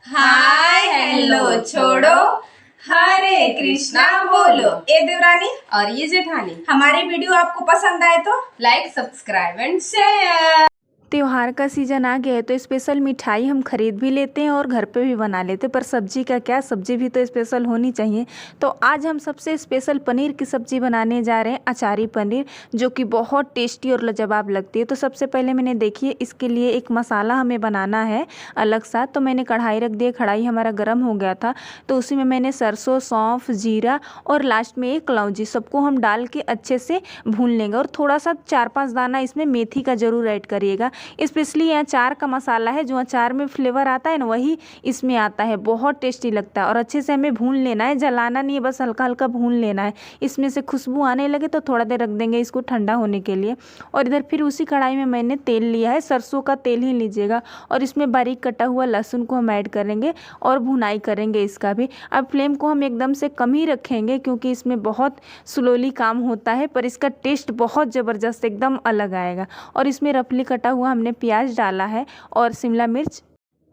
Hi hello छोड़ो, हरे कृष्णा बोलो। ए देवरानी और ये जेठानी, हमारी वीडियो आपको पसंद आए तो लाइक सब्सक्राइब एंड शेयर। त्योहार का सीज़न आ गया है तो स्पेशल मिठाई हम खरीद भी लेते हैं और घर पे भी बना लेते हैं, पर सब्जी का क्या, सब्जी भी तो स्पेशल होनी चाहिए। तो आज हम सबसे स्पेशल पनीर की सब्ज़ी बनाने जा रहे हैं, अचारी पनीर, जो कि बहुत टेस्टी और लाजवाब लगती है। तो सबसे पहले मैंने देखिए इसके लिए एक मसाला हमें बनाना है अलग सा। तो मैंने कढ़ाई रख दिया, कढ़ाई हमारा गर्म हो गया था, तो उसी में मैंने सरसों, सौंफ, जीरा और लास्ट में एक कलौंजी, सबको हम डाल के अच्छे से भून लेंगे। और थोड़ा सा 4-5 दाना इसमें मेथी का ज़रूर ऐड करिएगा। स्पेशली ये अचार का मसाला है, जो अचार में फ्लेवर आता है ना, वही इसमें आता है, बहुत टेस्टी लगता है। और अच्छे से हमें भून लेना है, जलाना नहीं है, बस हल्का हल्का भून लेना है। इसमें से खुशबू आने लगे तो थोड़ा देर रख देंगे इसको ठंडा होने के लिए। और इधर फिर उसी कढ़ाई में मैंने तेल लिया है, सरसों का तेल ही लीजिएगा, और इसमें बारीक कटा हुआ लहसुन को हम ऐड करेंगे और भुनाई करेंगे इसका भी। अब फ्लेम को हम एकदम से कम ही रखेंगे, क्योंकि इसमें बहुत स्लोली काम होता है, पर इसका टेस्ट बहुत ज़बरदस्त एकदम अलग आएगा। और इसमें रफली कटा हुआ हमने प्याज डाला है और शिमला मिर्च।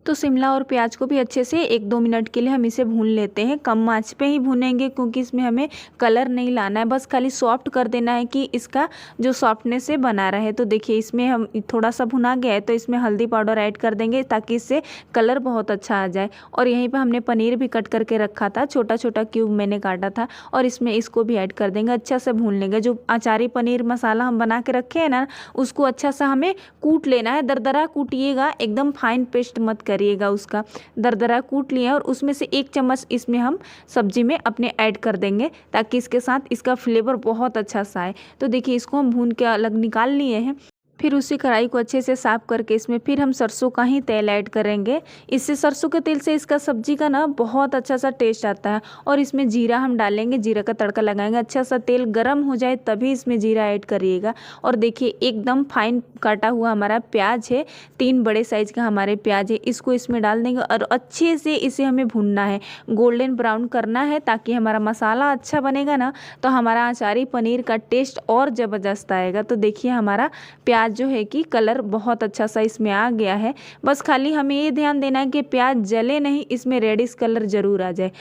तो शिमला और प्याज को भी अच्छे से 1-2 मिनट के लिए हम इसे भून लेते हैं। कम आंच पे ही भूनेंगे, क्योंकि इसमें हमें कलर नहीं लाना है, बस खाली सॉफ्ट कर देना है कि इसका जो सॉफ्टनेस है बना रहे। तो देखिए इसमें हम थोड़ा सा भुना गया है, तो इसमें हल्दी पाउडर ऐड कर देंगे ताकि इससे कलर बहुत अच्छा आ जाए। और यहीं पर हमने पनीर भी कट करके रखा था, छोटा छोटा क्यूब मैंने काटा था, और इसमें इसको भी ऐड कर देंगे। अच्छा से भून लेंगे। जो अचारी पनीर मसाला हम बना के रखे हैं ना, उसको अच्छा सा हमें कूट लेना है। दरदरा कूटिएगा, एकदम फाइन पेस्ट मत करिएगा उसका। दरदरा कूट लिए और उसमें से 1 चम्मच इसमें हम सब्जी में अपने ऐड कर देंगे, ताकि इसके साथ इसका फ्लेवर बहुत अच्छा सा आए। तो देखिए इसको हम भून के अलग निकाल लिए हैं। फिर उसी कढ़ाई को अच्छे से साफ करके इसमें फिर हम सरसों का ही तेल ऐड करेंगे। इससे सरसों के तेल से इसका सब्जी का ना बहुत अच्छा सा टेस्ट आता है। और इसमें जीरा हम डालेंगे, जीरा का तड़का लगाएंगे। अच्छा सा तेल गरम हो जाए तभी इसमें जीरा ऐड करिएगा। और देखिए एकदम फाइन काटा हुआ हमारा प्याज है, 3 बड़े साइज का हमारे प्याज है, इसको इसमें डाल देंगे और अच्छे से इसे हमें भूनना है, गोल्डन ब्राउन करना है, ताकि हमारा मसाला अच्छा बनेगा ना, तो हमारा अचारी पनीर का टेस्ट और ज़बरदस्त आएगा। तो देखिए हमारा प्याज जो है कि कलर बहुत अच्छा सा इसमें आ गया है। बस खाली हमें ये ध्यान देना है कि प्याज जले नहीं, इसमें रेडिश कलर ज़रूर आ जाए।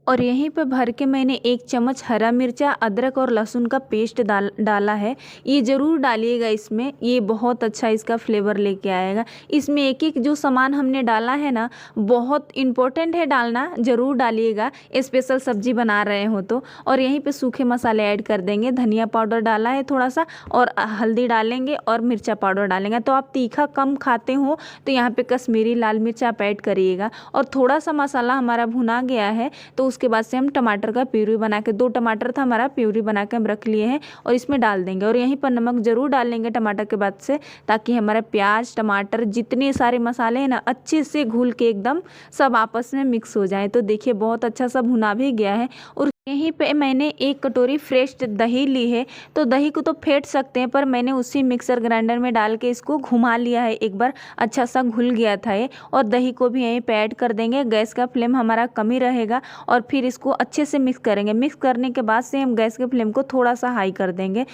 और यहीं पे भर के मैंने 1 चम्मच हरा मिर्चा, अदरक और लहसुन का पेस्ट डाला है। ये ज़रूर डालिएगा इसमें, ये बहुत अच्छा इसका फ्लेवर लेके आएगा। इसमें एक एक जो सामान हमने डाला है ना, बहुत इम्पोर्टेंट है डालना, ज़रूर डालिएगा, स्पेशल सब्जी बना रहे हो तो। और यहीं पे सूखे मसाले ऐड कर देंगे। धनिया पाउडर डाला है थोड़ा सा, और हल्दी डालेंगे और मिर्चा पाउडर डालेंगे। तो आप तीखा कम खाते हो तो यहाँ पे कश्मीरी लाल मिर्च आप ऐड करिएगा। और थोड़ा सा मसाला हमारा भुना गया है, तो उसके बाद से हम टमाटर का प्यूरी बना के, 2 टमाटर था हमारा, प्यूरी बना के हम रख लिए हैं और इसमें डाल देंगे। और यहीं पर नमक ज़रूर डालेंगे टमाटर के बाद से, ताकि हमारा प्याज, टमाटर, जितने सारे मसाले हैं ना, अच्छे से घुल के एकदम सब आपस में मिक्स हो जाए। तो देखिए बहुत अच्छा सा भुना भी गया है। और यहीं पे मैंने 1 कटोरी फ्रेश दही ली है। तो दही को तो फेंट सकते हैं, पर मैंने उसी मिक्सर ग्राइंडर में डाल के इसको घुमा लिया है एक बार, अच्छा सा घुल गया था ये। और दही को भी यहीं पे ऐड कर देंगे। गैस का फ्लेम हमारा कम ही रहेगा, और फिर इसको अच्छे से मिक्स करेंगे। मिक्स करने के बाद से हम गैस के फ्लेम को थोड़ा सा हाई कर देंगे।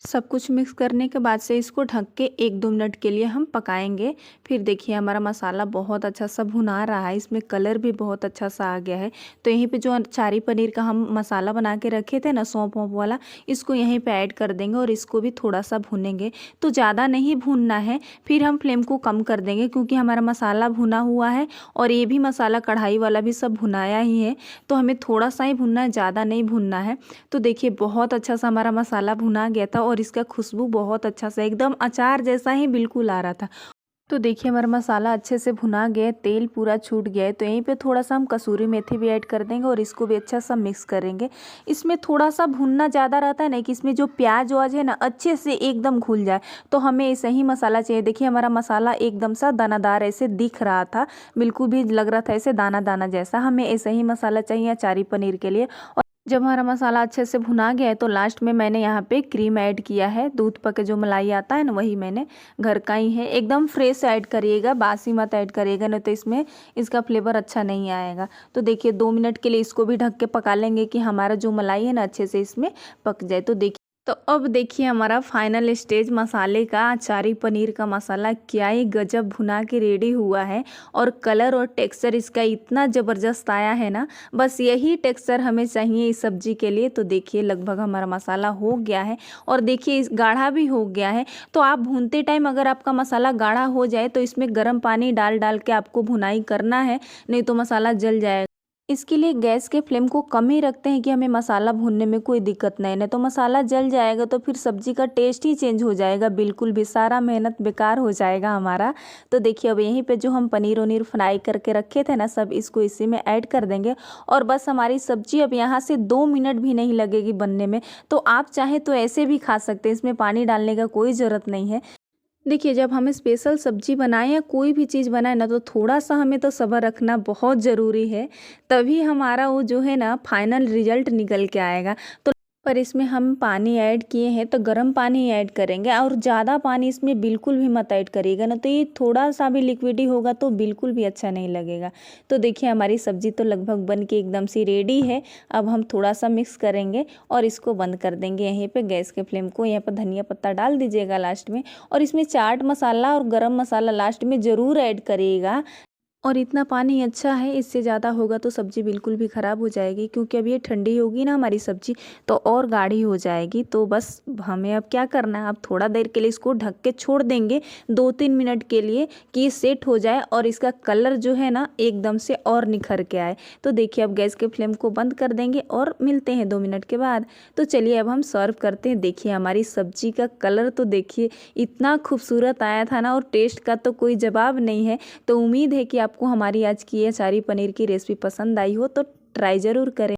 सब कुछ मिक्स करने के बाद से इसको ढक के 1-2 मिनट के लिए हम पकाएंगे। फिर देखिए हमारा मसाला बहुत अच्छा सा भुना रहा है, इसमें कलर भी बहुत अच्छा सा आ गया है। तो यहीं पे जो अचारी पनीर का हम मसाला बना के रखे थे ना, सौंफ वौंफ वाला, इसको यहीं पे ऐड कर देंगे और इसको भी थोड़ा सा भूनेंगे। तो ज़्यादा नहीं भूनना है, फिर हम फ्लेम को कम कर देंगे, क्योंकि हमारा मसाला भुना हुआ है और ये भी मसाला कढ़ाई वाला भी सब भुनाया ही है। तो हमें थोड़ा सा ही भुनना है, ज़्यादा नहीं भुनना है। तो देखिए बहुत अच्छा सा हमारा मसाला भुना गया था, और इसका खुशबू बहुत अच्छा सा एकदम अचार जैसा ही बिल्कुल आ रहा था। तो देखिए हमारा मसाला अच्छे से भुना गया है, तेल पूरा छूट गया है। तो यहीं पे थोड़ा सा हम कसूरी मेथी भी ऐड कर देंगे और इसको भी अच्छा सा मिक्स करेंगे। इसमें थोड़ा सा भुनना ज़्यादा रहता है ना, कि इसमें जो प्याज वाज है ना, अच्छे से एकदम घुल जाए। तो हमें ऐसा ही मसाला चाहिए। देखिए हमारा मसाला एकदम सा दानादार ऐसे दिख रहा था, बिल्कुल भी लग रहा था ऐसे दाना दाना जैसा। हमें ऐसा ही मसाला चाहिए अचारी पनीर के लिए। जब हमारा मसाला अच्छे से भुना गया है, तो लास्ट में मैंने यहाँ पे क्रीम ऐड किया है। दूध पके जो मलाई आता है ना, वही मैंने घर का ही है। एकदम फ्रेश ऐड करिएगा, बासी मत ऐड करिएगा, नहीं तो इसमें इसका फ्लेवर अच्छा नहीं आएगा। तो देखिए 2 मिनट के लिए इसको भी ढक के पका लेंगे, कि हमारा जो मलाई है ना अच्छे से इसमें पक जाए। तो देखिए तो अब देखिए हमारा फाइनल स्टेज मसाले का, अचारी पनीर का मसाला क्या ही गजब भुना के रेडी हुआ है। और कलर और टेक्सचर इसका इतना ज़बरदस्त आया है ना, बस यही टेक्सचर हमें चाहिए इस सब्जी के लिए। तो देखिए लगभग हमारा मसाला हो गया है और देखिए इस गाढ़ा भी हो गया है। तो आप भूनते टाइम अगर आपका मसाला गाढ़ा हो जाए तो इसमें गर्म पानी डाल डाल के आपको भुनाई करना है, नहीं तो मसाला जल जाएगा। इसके लिए गैस के फ्लेम को कम ही रखते हैं कि हमें मसाला भूनने में कोई दिक्कत नहीं तो मसाला जल जाएगा तो फिर सब्जी का टेस्ट ही चेंज हो जाएगा, बिल्कुल भी सारा मेहनत बेकार हो जाएगा हमारा। तो देखिए अब यहीं पे जो हम पनीर वनीर फ्राई करके रखे थे ना, सब इसको इसी में ऐड कर देंगे और बस हमारी सब्जी अब यहाँ से 2 मिनट भी नहीं लगेगी बनने में। तो आप चाहें तो ऐसे भी खा सकते हैं, इसमें पानी डालने का कोई ज़रूरत नहीं है। देखिए जब हमें स्पेशल सब्जी बनाए या कोई भी चीज़ बनाए ना, तो थोड़ा सा हमें तो सब्र रखना बहुत ज़रूरी है, तभी हमारा वो जो है ना फाइनल रिजल्ट निकल के आएगा। तो पर इसमें हम पानी ऐड किए हैं तो गर्म पानी ऐड करेंगे और ज़्यादा पानी इसमें बिल्कुल भी मत ऐड करिएगा ना, तो ये थोड़ा सा भी लिक्विडी होगा तो बिल्कुल भी अच्छा नहीं लगेगा। तो देखिए हमारी सब्ज़ी तो लगभग बन के एकदम सी रेडी है। अब हम थोड़ा सा मिक्स करेंगे और इसको बंद कर देंगे यहीं पे गैस के फ्लेम को। यहाँ पर धनिया पत्ता डाल दीजिएगा लास्ट में, और इसमें चाट मसाला और गरम मसाला लास्ट में ज़रूर ऐड करिएगा। और इतना पानी अच्छा है, इससे ज़्यादा होगा तो सब्ज़ी बिल्कुल भी ख़राब हो जाएगी, क्योंकि अब ये ठंडी होगी ना हमारी सब्ज़ी तो और गाढ़ी हो जाएगी। तो बस हमें अब क्या करना है, अब थोड़ा देर के लिए इसको ढक के छोड़ देंगे 2-3 मिनट के लिए कि ये सेट हो जाए और इसका कलर जो है ना एकदम से और निखर के आए। तो देखिए अब गैस के फ्लेम को बंद कर देंगे और मिलते हैं 2 मिनट के बाद। तो चलिए अब हम सर्व करते हैं। देखिए हमारी सब्ज़ी का कलर तो देखिए इतना खूबसूरत आया था ना, और टेस्ट का तो कोई जवाब नहीं है। तो उम्मीद है कि आपको हमारी आज की ये अचारी पनीर की रेसिपी पसंद आई हो, तो ट्राई ज़रूर करें।